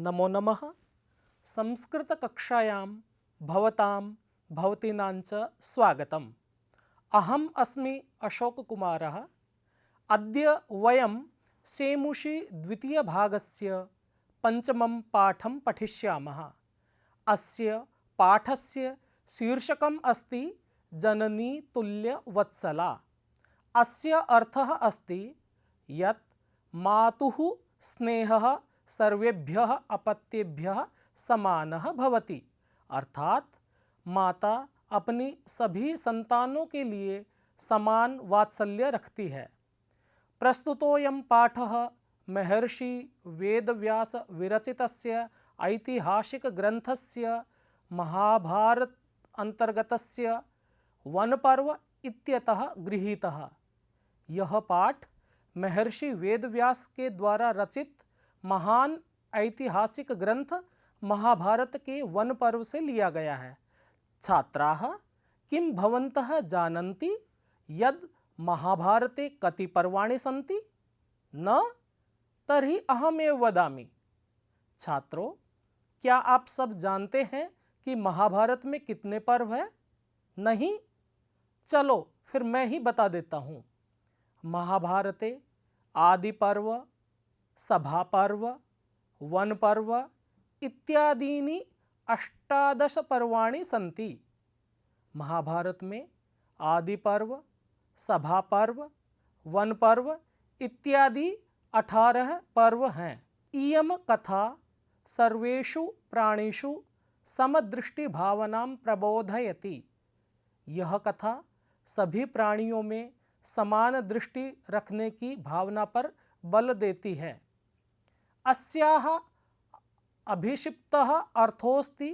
नमो नमः। संस्कृतकक्षायां भवतीनां च स्वागतम्। अहम् अस्मि अशोककुमारः। अद्य वयं सेमुषि द्वितीयभागस्य पञ्चमं पाठं पठिष्यामः। अस्य पाठस्य शीर्षकम् अस्ति जननी तुल्यवत्सला। अस्य अर्थः अस्ति यत् मातुः स्नेहः सर्वेभ्यः अपत्येभ्यः समानः भवति, अर्थात माता अपनी सभी संतानों के लिए समान वात्सल्य रखती है। प्रस्तुतोऽयं पाठः महर्षि वेदव्यास विरचितस्य ऐतिहासिकग्रन्थस्य महाभारत अंतर्गतस्य वनपर्व इत्यतः गृहीतः। यह पाठ महर्षि वेदव्यास के द्वारा रचित महान ऐतिहासिक ग्रंथ महाभारत के वन पर्व से लिया गया है। छात्राः किं भवन्तः जानन्ति यद् महाभारते कति पर्वाणि सन्ति? न? तर्हि अहमेव वदामि। छात्रों, क्या आप सब जानते हैं कि महाभारत में कितने पर्व हैं? नहीं? चलो फिर मैं ही बता देता हूँ। महाभारते आदि पर्व, सभा पर्व, वन पर्व इत्यादीनि 18 पर्वाणि सन्ति। महाभारत में आदि पर्व, सभा पर्व, वन पर्व इत्यादि 18 पर्व हैं। इयं कथा सर्वेषु प्राणिषु समदृष्टिभावनां प्रबोधयति। यह कथा सभी प्राणियों में समान दृष्टि रखने की भावना पर बल देती है। अस्याः अभिक्षिप्तः अर्थोऽस्ति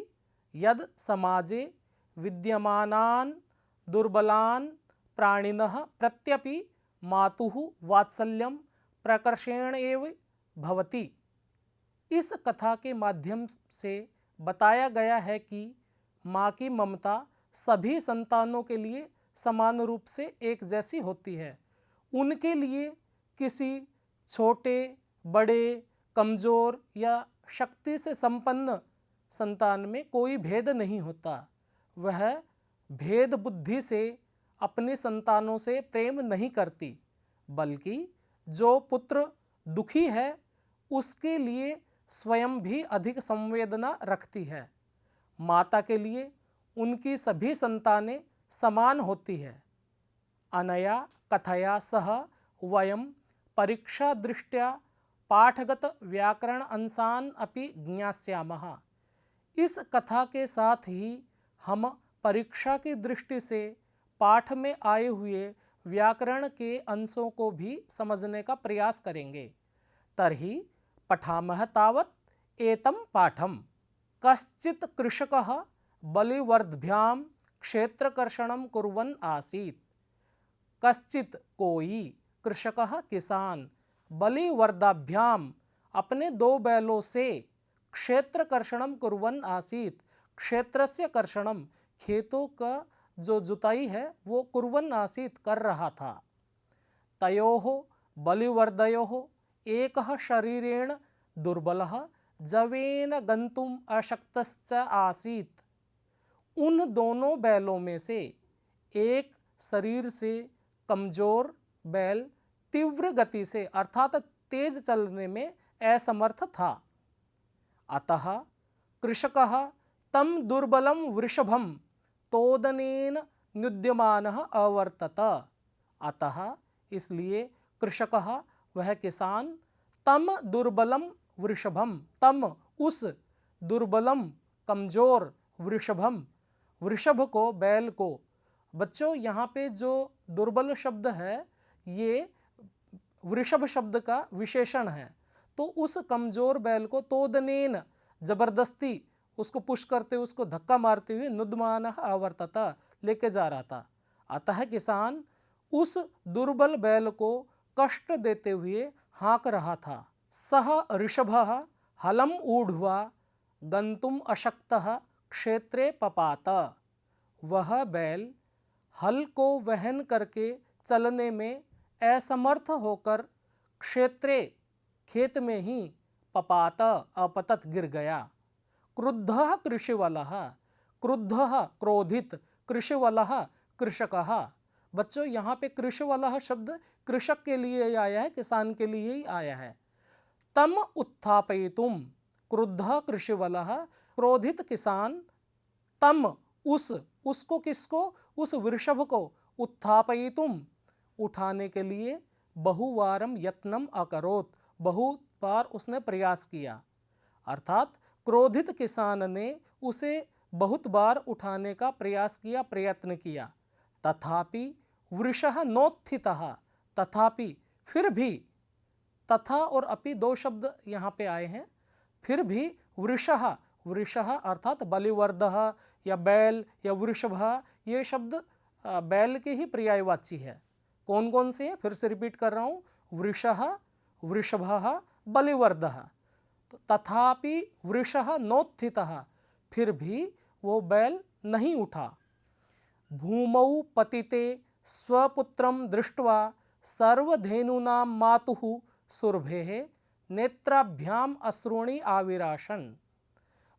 यद् समाजे विद्यमानान् दुर्बलान् प्राणिनः प्रत्यपि मातुः वात्सल्यं प्रकर्षेण एव भवति। इस कथा के माध्यम से बताया गया है कि माँ की ममता सभी संतानों के लिए समान रूप से एक जैसी होती है। उनके लिए किसी छोटे, बड़े, कमज़ोर या शक्ति से संपन्न संतान में कोई भेद नहीं होता। वह भेद बुद्धि से अपने संतानों से प्रेम नहीं करती, बल्कि जो पुत्र दुखी है उसके लिए स्वयं भी अधिक संवेदना रखती है। माता के लिए उनकी सभी संतानें समान होती है। अनया कथया सह वयं परीक्षा दृष्ट्या पाठगत व्याकरण अंशान अपि ज्ञास्यामः। इस कथा के साथ ही हम परीक्षा की दृष्टि से पाठ में आए हुए व्याकरण के अंशों को भी समझने का प्रयास करेंगे। तर्हि पठामः तावत् एतं पाठम्। कश्चित् कृषकः बलिवर्द्भ्यां क्षेत्रकर्षणं कुर्वन् आसीत्। कश्चित् कोई कृषकः किसान बलिवर्दाभ्याम अपने 2 बैलों से क्षेत्रकर्षणं कुर्वन् आसीत्। क्षेत्रस्य कर्षणम, खेतों का जो जुताई है वो कुर्वन् आसीत्, कर रहा था। तयोः बलिवर्दयोः एकः शरीरेण दुर्बलः जवेन गन्तुम् अशक्तश्च आसीत्। उन दोनों बैलों में से एक शरीर से कमजोर बैल तीव्र गति से अर्थात तेज चलने में असमर्थ था। अतः कृषकः तं दुर्बलं वृषभं तोदनेन न्युद्यमानः अवर्तत। अतः इसलिए कृषकः, वह किसान, तम दुर्बलम वृषभम, तम उस दुर्बलम कमजोर वृषभम, वृषभ को, बैल को। बच्चों, यहाँ पे जो दुर्बल शब्द है ये वृषभ शब्द का विशेषण है। तो उस कमजोर बैल को तोदनेन, जबरदस्ती उसको पुश करते हुए, उसको धक्का मारते हुए, नुद्यमानः अवर्तत, लेके जा रहा था। अतः किसान उस दुर्बल बैल को कष्ट देते हुए हाँक रहा था। सह ऋषभः हलम ऊढ़्वा गंतुम अशक्तः क्षेत्रे पपात। वह बैल हल को वहन करके चलने में असमर्थ होकर क्षेत्रे, खेत में ही, पपात अपतत गिर गया। क्रुद्धः कृषिवलः, क्रुद्धः क्रोधित, कृषिवलः कृषकः। बच्चों यहाँ पे कृषिवलः शब्द कृषक के लिए आया है, किसान के लिए ही आया है। तम उत्थापयितुम, क्रुद्धः कृषिवलः, क्रोधित किसान, तम उसको किसको, उस वृषभ को, उत्थापयितुम उठाने के लिए बहुवारम यत्नम अकरोत, बहुत बार उसने प्रयास किया। अर्थात क्रोधित किसान ने उसे बहुत बार उठाने का प्रयास किया, प्रयत्न किया। तथापि वृषः नोत्थितः, तथापि फिर भी, तथा और अपि दो शब्द यहाँ पे आए हैं। फिर भी वृषः, वृषः अर्थात बलिवर्धः या बैल या वृषभः, ये शब्द बैल के ही पर्यायवाची है। कौन कौन से हैं, फिर से रिपीट कर रहा हूँ, वृषः, वृषभः, बलिवर्धः। तो तथापि वृषः नोत्थितः, फिर भी वो बैल नहीं उठा। भूमौ पतिते स्वपुत्रं दृष्ट्वा सर्वधेनूनां मातुः सुरभेः नेत्राभ्याम अश्रूणि आविराशन।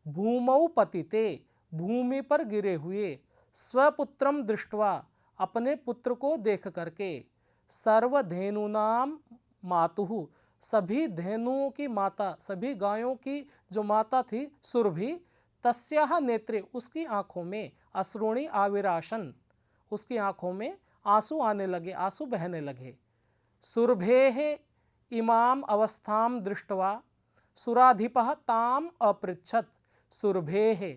भूमौ पतिते, भूमि पर गिरे हुए, स्वपुत्रम दृष्ट्वा, अपने पुत्र को देख करके, सर्वधेनूनाम मातुः, सभी धेनुओं की माता, सभी गायों की जो माता थी सुरभि, तस्याह नेत्रे, उसकी आंखों में, अश्रूणि आविराशन, उसकी आंखों में आंसू आने लगे, आंसू बहने लगे। सुरभेः इमाम अवस्थाम दृष्ट्वा सुराधिपः ताम अपृच्छत। सुरभेः,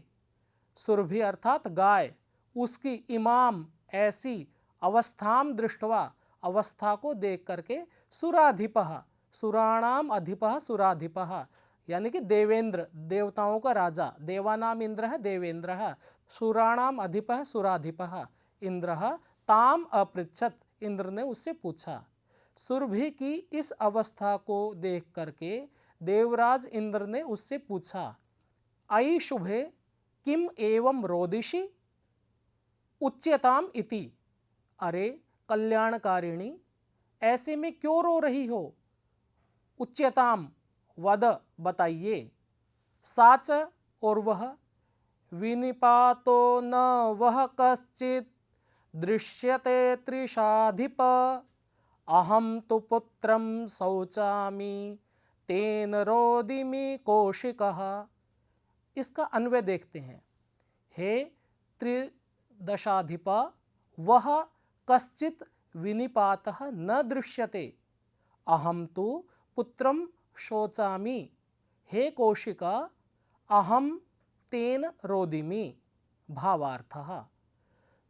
सुरभि अर्थात गाय, उसकी इमाम ऐसी, अवस्थाम दृष्ट्वा अवस्था को देख करके, सुराधिपः, सुराणाम अधिपः सुराधिपः, यानी कि देवेंद्र, देवताओं का राजा, देवानाम इंद्र है देवेंद्र, सुराणाम अधिपः सुराधिपः इंद्र, ताम अपृच्छत, इंद्र ने उससे पूछा। सुरभि की इस अवस्था को देख करके देवराज इंद्र ने उससे पूछा, अयि शुभे किम एवं रोदिषि उच्यताम इति, अरे कल्याणकारिणी, ऐसे में क्यों रो रही हो, उच्यताम वद, बताइए। साच, और वह, विनिपातो न वह कश्चित दृश्यते त्रिशाधिप, अहम तो पुत्रम शौचामि तेन रोदिमि कौशिकः। इसका अन्वय देखते हैं। हे त्रिदशाधिप, वह कश्चित विनिपातः न दृश्यते, अहम तो पुत्रम शोचामि, हे कौशिका, अहम तेन रोदिमि। भावार्थः,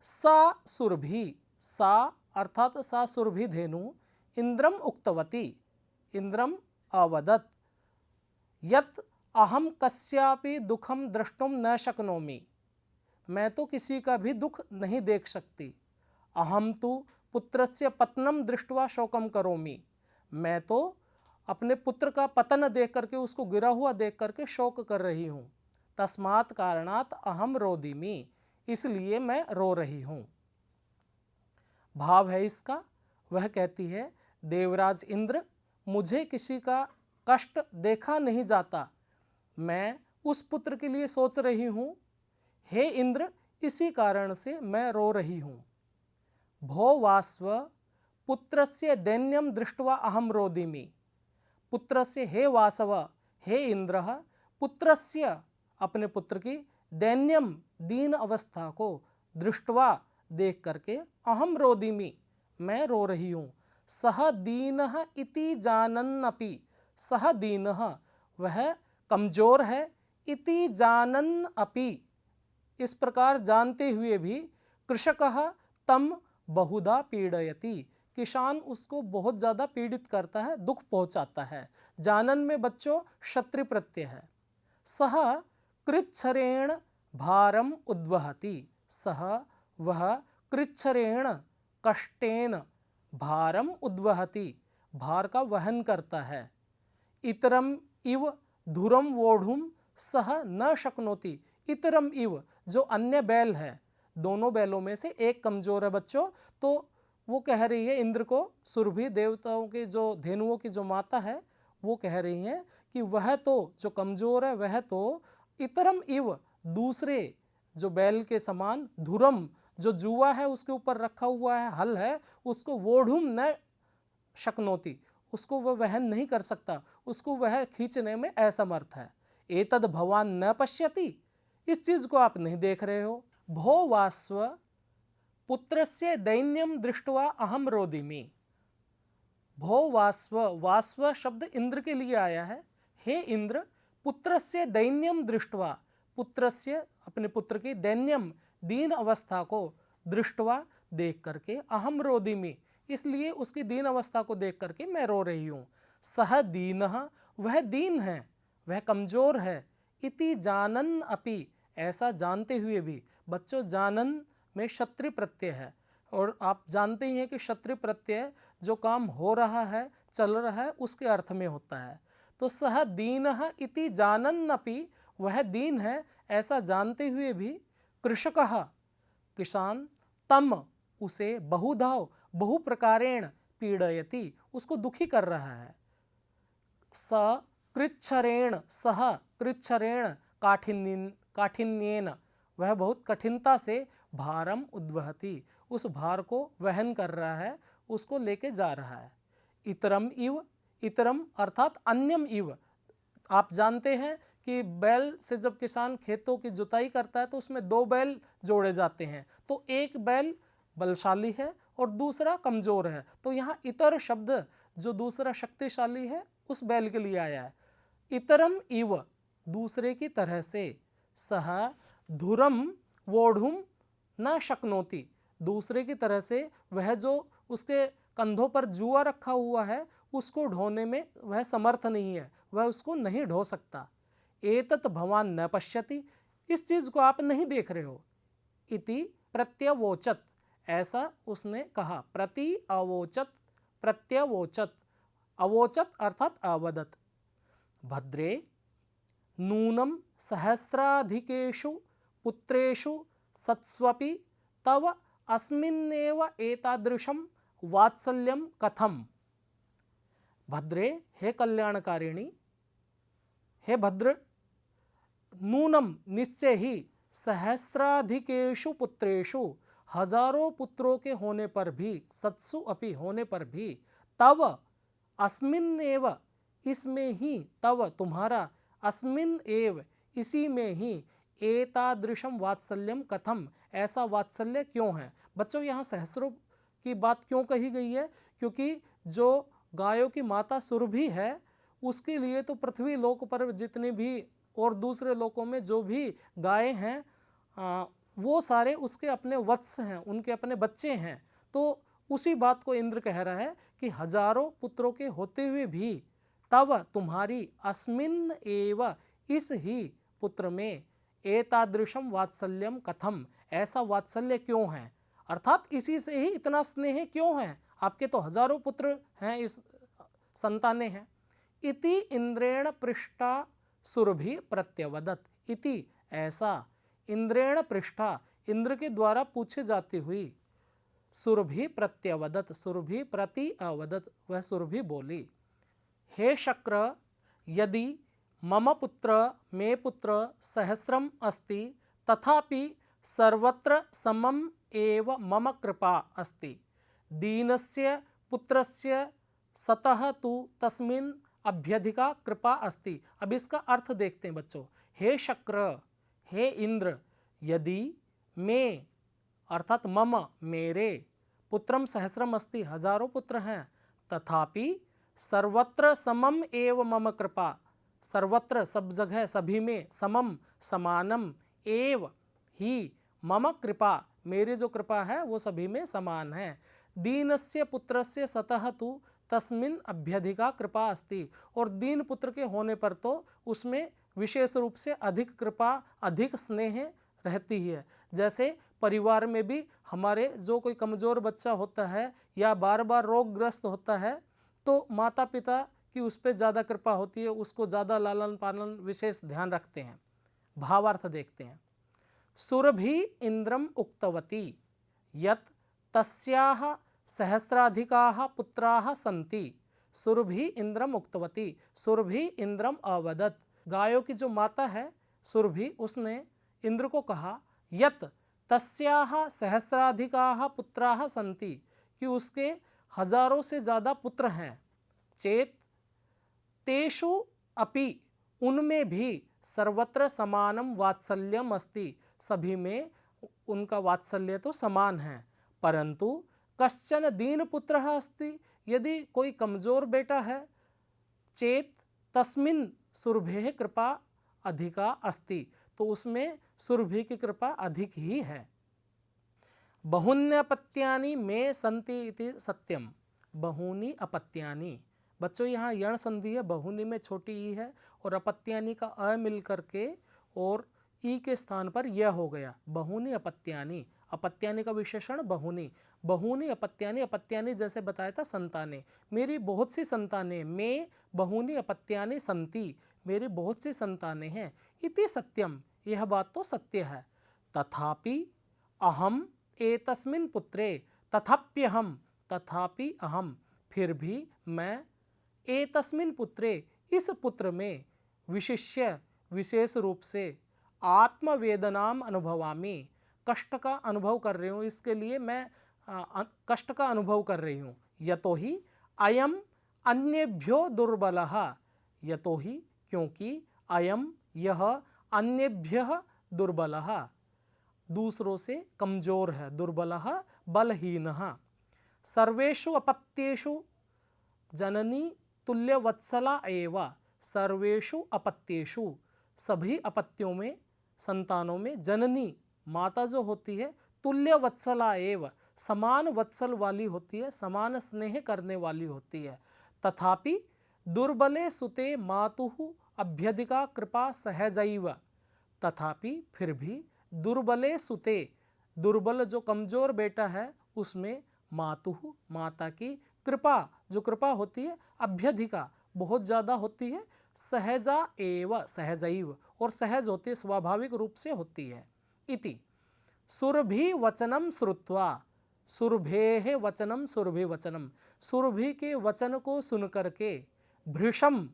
सा सुरभि, सा अर्थात सा सुरभि धेनु, इंद्रम उक्तवती, इंद्रम अवदत्, यत् अहम कस्यापि दुखम द्रष्टुम न शक्नोमि, मैं तो किसी का भी दुख नहीं देख सकती। अहम तो पुत्रस्य पतनम दृष्ट्वा शोकम करोमि, मैं तो अपने पुत्र का पतन देख करके, उसको गिरा हुआ देख करके शोक कर रही हूँ। तस्मात् कारणात् अहम रोदिमि, इसलिए मैं रो रही हूँ। भाव है इसका, वह कहती है, देवराज इंद्र, मुझे किसी का कष्ट देखा नहीं जाता, मैं उस पुत्र के लिए सोच रही हूँ। हे इंद्र, इसी कारण से मैं रो रही हूँ। भो वास्व पुत्रस्य दैन्यम दृष्ट्वा अहम रोदिमि, पुत्रस्य, हे वासव, हे इंद्र, पुत्रस्य, अपने पुत्र की, दैन्यम, दीन अवस्था को, दृष्ट्वा, देख करके, अहम रोदिमि, मैं रो रही हूँ। सह दीनः इति जानन्नपि, सह दीनः, वह कमजोर है, इति जानन् अपि, इस प्रकार जानते हुए भी, कृषकः तम बहुधा पीड़यति, किसान उसको बहुत ज़्यादा पीड़ित करता है, दुख पहुँचाता है। जानन में बच्चों क्षत्रि प्रत्यय है। सह कृच्छरेण भारम उद्वहति, सह, वह, कृच्छरेण, कष्टेन, भारम उद्वहति, भार का वहन करता है। इतरम इव धुरम वोढ़ुम सह न शक्नोति, इतरम इव, जो अन्य बैल है, दोनों बैलों में से एक कमजोर है बच्चों, तो वो कह रही है इंद्र को, सुरभि, देवताओं के जो धेनुओं की जो माता है, वो कह रही हैं कि वह तो जो कमजोर है वह तो इतरम इव दूसरे जो बैल के समान, धुरम जो जुआ है उसके ऊपर रखा हुआ है, हल है, उसको वोढ़ुम न शक्नोति, उसको वह वहन नहीं कर सकता, उसको वह खींचने में असमर्थ है। एतद भवान न पश्यति, इस चीज को आप नहीं देख रहे हो। भो वास्व पुत्रस्य दैन्यम दृष्ट्वा अहम रोदिमि। भो वास्व, वास्व शब्द इंद्र के लिए आया है। हे इंद्र, पुत्रस्य दैन्यम दृष्ट्वा, पुत्रस्य अपने पुत्र की दैन्यम दीन अवस्था को दृष्ट्वा देख करके अहम रोदिमि, इसलिए उसकी दीन अवस्था को देख करके मैं रो रही हूँ। सह दीनः, वह दीन है, वह कमजोर है। इति जानन अपि, ऐसा जानते हुए भी। बच्चों, जानन में क्षत्रिय प्रत्यय है और आप जानते ही हैं कि क्षत्रिय प्रत्यय जो काम हो रहा है, चल रहा है, उसके अर्थ में होता है। तो सह दीनः इति जानन अपि, वह दीन है ऐसा जानते हुए भी। कृषकः, किसान, तम उसे, बहुधाव बहु प्रकारेण पीड़यति, उसको दुखी कर रहा है। स कृच्छरेण, सह कृच्छरेण काठिन्येन, वह बहुत कठिनता से भारम उद्वहति, उस भार को वहन कर रहा है, उसको लेके जा रहा है। इतरम इव, इतरम अर्थात अन्यम इव, आप जानते हैं कि बैल से जब किसान खेतों की जुताई करता है तो उसमें दो बैल जोड़े जाते हैं, तो एक बैल बलशाली है और दूसरा कमजोर है। तो यहाँ इतर शब्द जो दूसरा शक्तिशाली है उस बैल के लिए आया है। इतरम इव, दूसरे की तरह से। सह धुरम वोढ़ुम न शक्नोति, दूसरे की तरह से वह जो उसके कंधों पर जुआ रखा हुआ है उसको ढोने में वह समर्थ नहीं है, वह उसको नहीं ढो सकता। एतत भवान न पश्यति, इस चीज को आप नहीं देख रहे हो। इति प्रत्यवोचत, ऐसा उसने कहा। प्रति अवोचत, प्रत्यवोचत, अवोचत अर्थात अवदत। भद्रे नूनम सहस्राधिकेषु पुत्रेषु सत्स्वपि तव अस्मिन्नेव एतादृशं वात्सल्यं कथम। भद्रे, हे कल्याणकारिणी, हे भद्र, नूनम निश्चय ही, सहस्राधिकेषु पुत्रेषु हजारों पुत्रों के होने पर भी, सत्सु अपि होने पर भी, तव अस्मिन एव इसमें ही, तव तुम्हारा, अस्मिन एव इसी में ही, एतादृशम वात्सल्यम कथम ऐसा वात्सल्य क्यों है। बच्चों, यहाँ सहस्रों की बात क्यों कही गई है? क्योंकि जो गायों की माता सुरभि है उसके लिए तो पृथ्वी लोक पर जितने भी और दूसरे लोकों में जो भी गाय हैं वो सारे उसके अपने वत्स हैं, उनके अपने बच्चे हैं। तो उसी बात को इंद्र कह रहा है कि हजारों पुत्रों के होते हुए भी तब तुम्हारी अस्मिन एव इस ही पुत्र में एतादृशम वात्सल्यम कथम ऐसा वात्सल्य क्यों है, अर्थात इसी से ही इतना स्नेह क्यों है। आपके तो हजारों पुत्र हैं, इस संतानें हैं। इति इंद्रेण पृष्ठा सुरभि प्रत्यवदत, इति ऐसा इंद्रेण पृष्ठा इंद्र के द्वारा पूछे जाती हुई, सुरभि प्रत्यवदत सुरभि प्रति अवदत वह सुरभि बोली, हे शक्र यदि मम पुत्र मे पुत्र सहस्रम अस्ति तथापि सर्वत्र समम एव मम कृपा अस्ति, दीनस्य पुत्रस्य सतः तु तस्मिन् अभ्यधिका कृपा अस्ति। अब इसका अर्थ देखते हैं बच्चों। हे शक्र, हे इंद्र, यदि मैं अर्थात मम मेरे, पुत्रम सहस्रम अस्ति हजारों पुत्र हैं, तथापि सर्वत्र समम एव मम कृपा, सर्वत्र सब जगह सभी में, समम समानम एव ही मम कृपा मेरी जो कृपा है वो सभी में समान है। दीनस्य पुत्रस्य सतः तु तस्मिन् अभ्यधिका कृपा अस्ति, और दीन पुत्र के होने पर तो उसमें विशेष रूप से अधिक कृपा अधिक स्नेह रहती है। जैसे परिवार में भी हमारे जो कोई कमज़ोर बच्चा होता है या बार बार रोगग्रस्त होता है तो माता पिता की उस पर ज़्यादा कृपा होती है, उसको ज़्यादा लालन पालन विशेष ध्यान रखते हैं। भावार्थ देखते हैं। सुरभि इंद्रम उक्तवती यत् तस्याः सहस्राधिकाः पुत्राः सन्ति सुरभि इंद्रम उक्तवती, सुरभि इंद्रम अवदत। गायों की जो माता है सुरभि, उसने इंद्र को कहा यत तस्याः सहस्राधिकाः पुत्राः सन्ति, कि उसके हजारों से ज़्यादा पुत्र हैं। चेत तेषु अपि, उनमें भी सर्वत्र समानम वात्सल्यम अस्ति, सभी में उनका वात्सल्य तो समान है। परंतु कश्चन दीन पुत्रः अस्ति, यदि कोई कमजोर बेटा है, चेत तस्मिन् सुरभेः कृपा अधिका अस्ति, तो उसमें सुरभि की कृपा अधिक ही है। बहुन्यपत्यानि में संति इति सत्यम, बहुनी अपत्यानि। बच्चों यहाँ यण संधि है, बहुनी में छोटी ई है और अपत्यानि का अ मिल करके और ई के स्थान पर यह हो गया, बहुनी अपत्यानि। अपत्यानि का विशेषण बहुनी, बहुनी अपत्यानि। अपत्यानि जैसे बताया था संतानें, मेरी बहुत सी संतानें, में बहुनी अपत्यानि संति, मेरी बहुत सी संतानें हैं। इति सत्यम, यह बात तो सत्य है। तथापि अहम एतस्मिन् पुत्रे, तथाप्यहम, तथापि अहम, फिर भी मैं, एतस्मिन् पुत्रे, इस पुत्र में, विशिष्य विशेष रूप से, आत्मवेदनाम अनुभवामि, कष्ट का अनुभव कर रही हूँ, इसके लिए मैं कष्ट का अनुभव कर रही हूँ। यतो ही अयम अन्येभ्यो दुर्बलः, यतो ही क्योंकि अयम यह अन्येभ्यः दुर्बलः दूसरों से कमजोर है, दुर्बलः बलहीनः। सर्वेषु अपत्येषु जननी तुल्यवत्सला एव, सर्वेषु अपत्येषु, सभी अपत्यों में, संतानों में, जननी माता जो होती है, तुल्यवत्सला एव, समान वत्सल वाली होती है, समान स्नेह करने वाली होती है। तथापि दुर्बले सुते मातुः अभ्यधिका कृपा सहजैव, तथापि फिर भी दुर्बले सुते, दुर्बल जो कमजोर बेटा है उसमें, मातुः माता की, कृपा जो कृपा होती है, अभ्यधिका बहुत ज़्यादा होती है, सहजा एव सहजैव, और सहज होती है, स्वाभाविक रूप से होती है। इति सुरभि वचनम श्रुत्वा, सुरभेः वचनम सुरभि वचनम, सुरभि के वचन को सुन करके, भृशम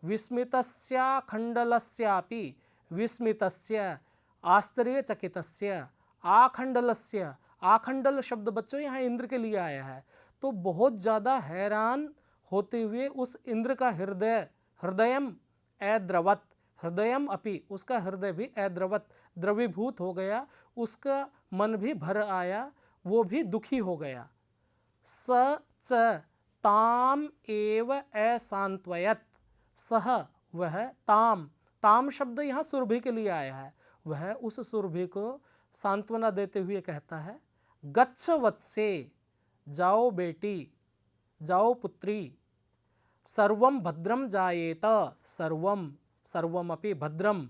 विस्मितस्याखण्डलस्यापि, विस्मितस्य आश्चर्यचकितस्य, आखंडलस्य, आखंडल शब्द बच्चों यहाँ इंद्र के लिए आया है, तो बहुत ज़्यादा हैरान होते हुए उस इंद्र का हृदय, हृदयम अद्रवत, हृदयम अपि, उसका हृदय भी अद्रवत, द्रवीभूत हो गया, उसका मन भी भर आया, वो भी दुखी हो गया। स च ताम एव असांत्वयत, सह वह, ताम, ताम शब्द यहाँ सुरभि के लिए आया है, वह उस सुरभि को सांत्वना देते हुए कहता है, गच्छ वत्से, जाओ बेटी, जाओ पुत्री, सर्वम भद्रम जायेत, सर्वम, सर्वम अपि भद्रम,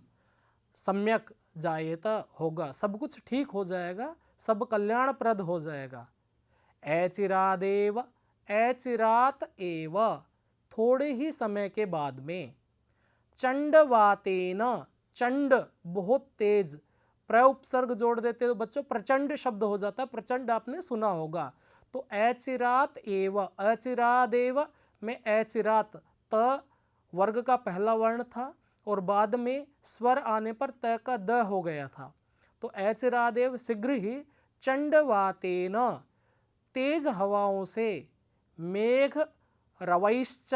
सम्यक जायेत होगा, सब कुछ ठीक हो जाएगा, सब कल्याणप्रद हो जाएगा। ऐचिरादेव, ऐचिरात एव, थोड़े ही समय के बाद में, चंडवातेन, चंड बहुत तेज, प्रउपसर्ग जोड़ देते तो बच्चों प्रचंड शब्द हो जाता है, प्रचंड आपने सुना होगा। तो ऐचिरात एव, अचिरादेव में ऐचिरात, त वर्ग का पहला वर्ण था और बाद में स्वर आने पर त का द हो गया था, तो ऐचिरादेव शीघ्र ही, चंडवातेन, तेज हवाओं से, मेघ रवैश्च,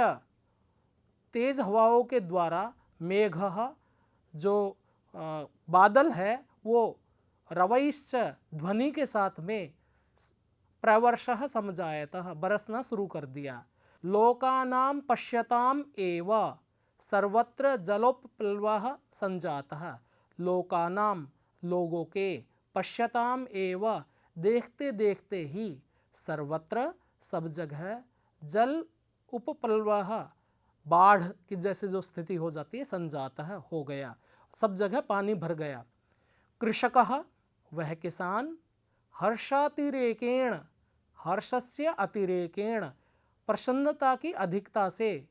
तेज हवाओं के द्वारा, मेघ जो बादल है वो, रवैश्च ध्वनि के साथ में, प्रवर्षः समजायतः, बरसना शुरू कर दिया। लोकानां पश्यताम एव, सर्वत्र जलोपप्लवः संजातः, लोकानां लोगों के, पश्यताम एव देखते देखते ही, सर्वत्र सब जगह, जल उपप्लवः बाढ़ की जैसे जो स्थिति हो जाती है, संजातः हो गया, सब जगह पानी भर गया। कृषकः वह किसान, हर्षातिरेकेण, हर्षस्य अतिरेकेण, प्रसन्नता की अधिकता से,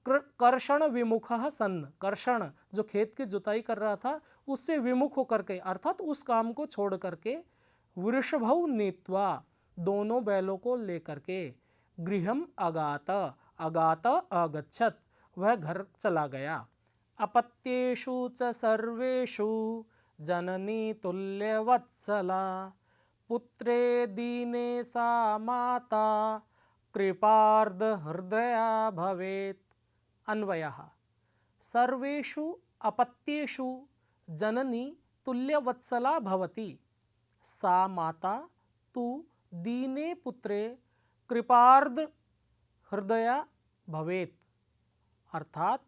कर्षण विमुखः सन्, कर्षण जो खेत की जुताई कर रहा था उससे विमुख होकर के, अर्थात उस काम को छोड़ करके, वृषभौ नीत्वा, दोनों बैलों को लेकर के, गृहम अगात, अगात अगच्छत, वह घर चला गया। अपत्येषु च सर्वेषु जननी तुल्यवत्सला, पुत्रे दीने सा माता कृपार्ध हृदया भवेत्। अन्वयः। सर्वेषु अपत्येषु जननी तुल्यवत्सला भवति, सा माता तु दीने पुत्रे कृपार्ध हृदया भवेत्। अर्थात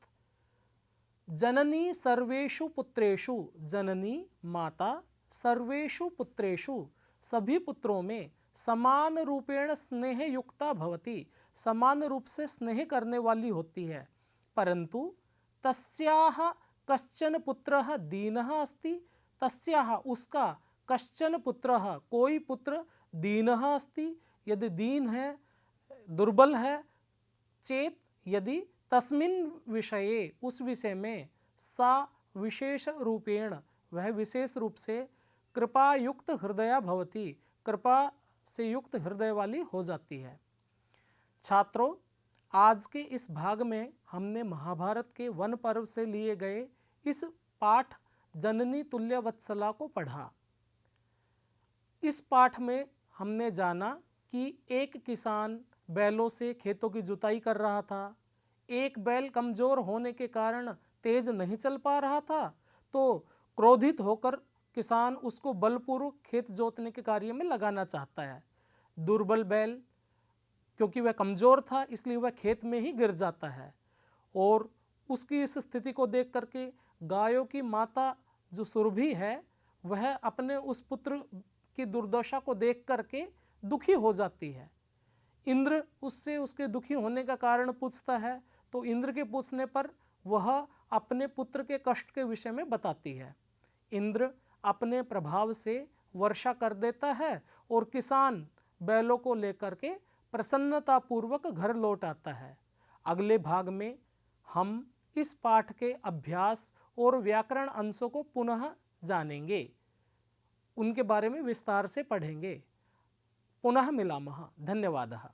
जननी सर्वेषु पुत्रेषु, जननी माता सर्वेषु पुत्रेषु, सभी पुत्रों में समान रूपेण स्नेह युक्ता भवति, समान रूप से स्नेह करने वाली होती है। परंतु तस्याः कश्चन पुत्रः दीनः अस्ति, तस्याः उसका कश्चन पुत्रः कोई पुत्र दीनः अस्ति, यदि दीन है, दुर्बल है, चेत यदि तस्मिन् विषये उस विषय में सा विशेष रूपेण वह विशेष रूप से कृपा युक्त हृदया भवति, कृपा से युक्त हृदय वाली हो जाती है। छात्रों, आज के इस भाग में हमने महाभारत के वन पर्व से लिए गए इस पाठ जननी तुल्यवत्सला को पढ़ा। इस पाठ में हमने जाना कि एक किसान बैलों से खेतों की जुताई कर रहा था। एक बैल कमजोर होने के कारण तेज नहीं चल पा रहा था, तो क्रोधित होकर किसान उसको बलपूर्वक खेत जोतने के कार्य में लगाना चाहता है। दुर्बल बैल, क्योंकि वह कमजोर था, इसलिए वह खेत में ही गिर जाता है। और उसकी इस स्थिति को देख करके गायों की माता जो सुरभि है, वह अपने उस पुत्र की दुर्दशा को देख करके दुखी हो जाती है। इंद्र उससे उसके दुखी होने का कारण पूछता है, तो इंद्र के पूछने पर वह अपने पुत्र के कष्ट के विषय में बताती है। इंद्र अपने प्रभाव से वर्षा कर देता है और किसान बैलों को लेकर के प्रसन्नतापूर्वक घर लौट आता है। अगले भाग में हम इस पाठ के अभ्यास और व्याकरण अंशों को पुनः जानेंगे, उनके बारे में विस्तार से पढ़ेंगे। पुनः मिलामः। धन्यवादः।